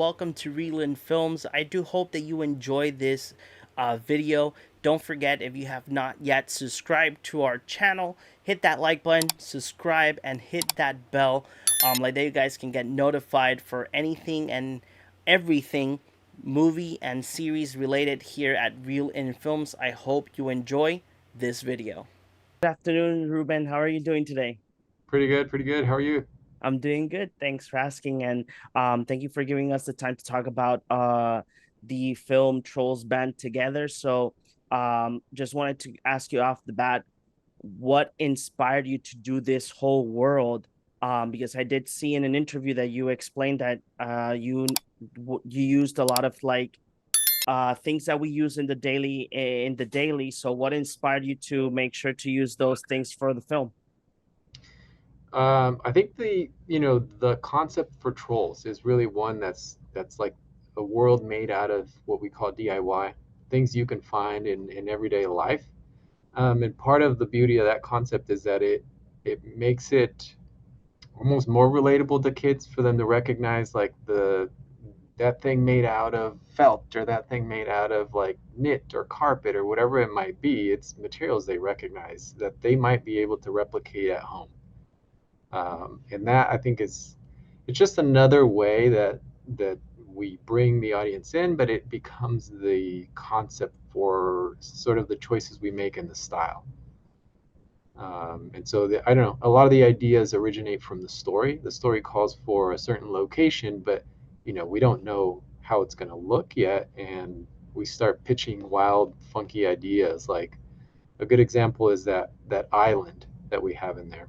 welcome to Reland Films. I do hope that you enjoy this video. Don't forget, if you have not yet subscribed to our channel, hit that like button, subscribe, and hit that bell. Like that you guys can get notified for anything and everything movie and series related here at Real in Films. I hope you enjoy this video. Good afternoon, Ruben. How are you doing today? Pretty good, pretty good. How are you? I'm doing good. Thanks for asking, and thank you for giving us the time to talk about the film Trolls Band Together. So, just wanted to ask you off the bat, what inspired you to do this whole world? Because I did see in an interview that you explained that you used a lot of like things that we use in the daily. So, what inspired you to make sure to use those things for the film? I think the concept for trolls is really one that's like a world made out of what we call DIY, things you can find in everyday life. And part of the beauty of that concept is that it makes it almost more relatable to kids for them to recognize like the that thing made out of felt or that thing made out of like knit or carpet or whatever it might be. It's materials they recognize that they might be able to replicate at home. And that I think is it's just another way that we bring the audience in, but it becomes the concept for sort of the choices we make in the style. And so I don't know, a lot of the ideas originate from the story. The story calls for a certain location, but we don't know how it's going to look yet, and we start pitching wild, funky ideas. Like a good example is that island that we have in there.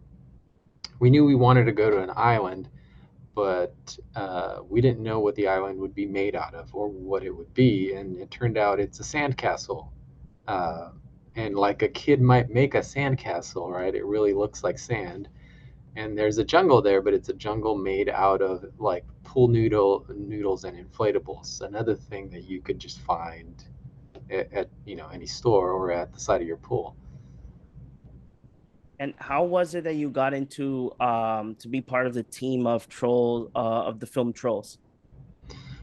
We knew we wanted to go to an island, but we didn't know what the island would be made out of or what it would be. And it turned out it's a sandcastle. Uh, and like a kid might make a sandcastle, right? It really looks like sand. And there's a jungle there, but it's a jungle made out of like pool noodles and inflatables. Another thing that you could just find at any store or at the side of your pool. And how was it that you got into to be part of the team of of the film Trolls?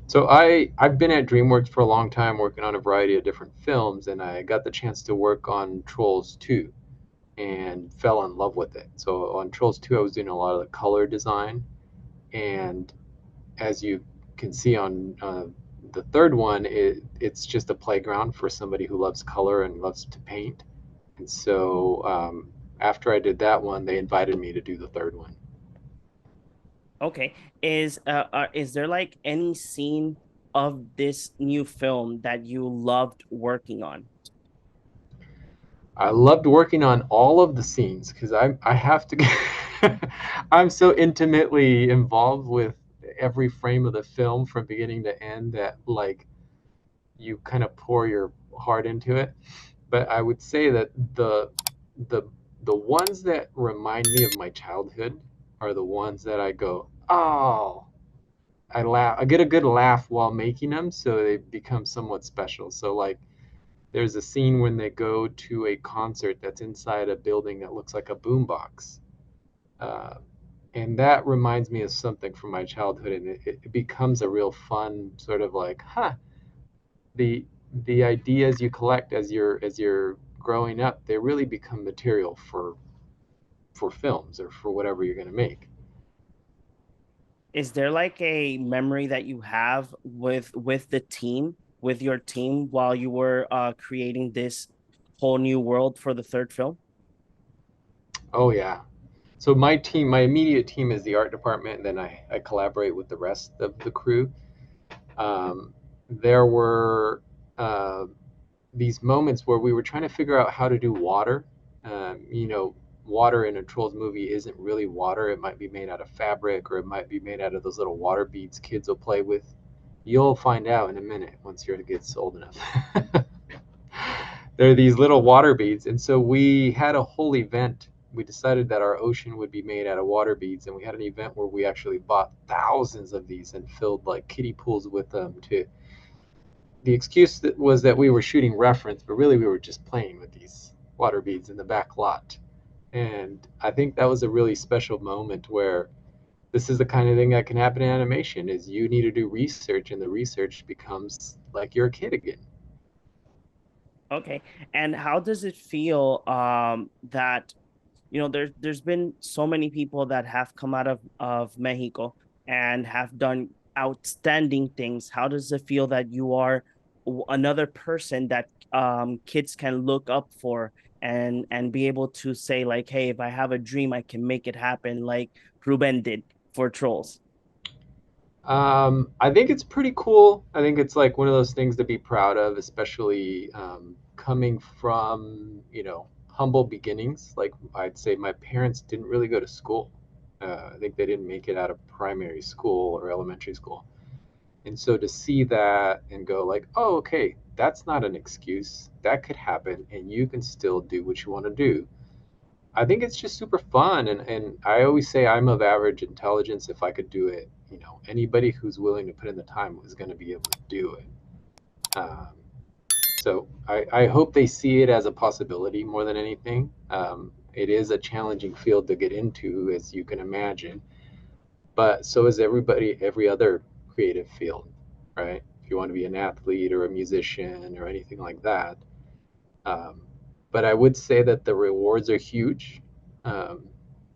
So I've been at DreamWorks for a long time working on a variety of different films, and I got the chance to work on Trolls 2 and fell in love with it. So on Trolls 2 I was doing a lot of the color design, and as you can see on the third one, it's just a playground for somebody who loves color and loves to paint. And so after I did that one, they invited me to do the third one. Okay, is there like any scene of this new film that you loved working on? I loved working on all of the scenes because I have to I'm so intimately involved with every frame of the film from beginning to end that like you kind of pour your heart into it. But I would say that the the ones that remind me of my childhood are the ones that I go, oh, I laugh. I get a good laugh while making them, so they become somewhat special. So like there's a scene when they go to a concert that's inside a building that looks like a boombox. Uh, and that reminds me of something from my childhood, and it becomes a real fun sort of like, huh, the the ideas you collect as you're growing up, they really become material for films or for whatever you're going to make. Is there like a memory that you have with the team, with your team while you were creating this whole new world for the third film? Oh yeah. So my team, my immediate team is the art department, and then I collaborate with the rest of the crew. There were uh, these moments where we were trying to figure out how to do water. Water in a Trolls movie isn't really water. It might be made out of fabric, or it might be made out of those little water beads kids will play with. You'll find out in a minute once your gets old enough. There are these little water beads, and so we had a whole event. We decided that our ocean would be made out of water beads, and we had an event where we actually bought thousands of these and filled like kiddie pools with them to the excuse that was that we were shooting reference, but really we were just playing with these water beads in the back lot. And I think that was a really special moment where this is the kind of thing that can happen in animation is you need to do research and the research becomes like you're a kid again. Okay. And how does it feel that there's been so many people that have come out of Mexico and have done outstanding things. How does it feel that you are another person that kids can look up for and be able to say like, hey, if I have a dream, I can make it happen, like Ruben did for Trolls. I think it's pretty cool. I think it's like one of those things to be proud of, especially coming from, humble beginnings. Like I'd say my parents didn't really go to school. I think they didn't make it out of primary school or elementary school. And so to see that and go like, oh, okay, that's not an excuse. That could happen and you can still do what you want to do. I think it's just super fun, and I always say I'm of average intelligence. If I could do it, anybody who's willing to put in the time is going to be able to do it. Um, so I hope they see it as a possibility more than anything. It is a challenging field to get into, as you can imagine, but so is every other creative field, right? If you want to be an athlete or a musician or anything like that, um, but I would say that the rewards are huge. Um,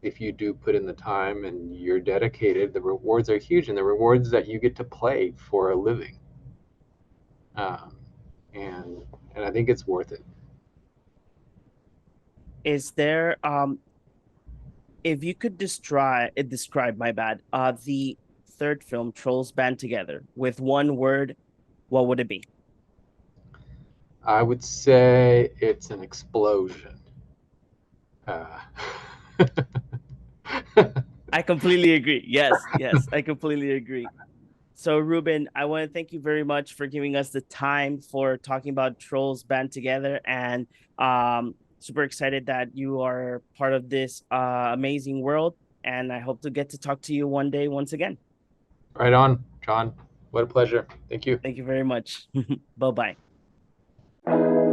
if you do put in the time and you're dedicated, the rewards are huge, and the rewards that you get to play for a living. Um, and and I think it's worth it. Is there if you could describe my bad, the third film, Trolls Band Together, with one word, what would it be? I would say it's an explosion. Uh, I completely agree. Yes, yes, I completely agree. So, Ruben, I want to thank you very much for giving us the time for talking about Trolls Band Together, and super excited that you are part of this amazing world. And I hope to get to talk to you one day once again. right on, John. What a pleasure. Thank you. Thank you very much. Bye bye.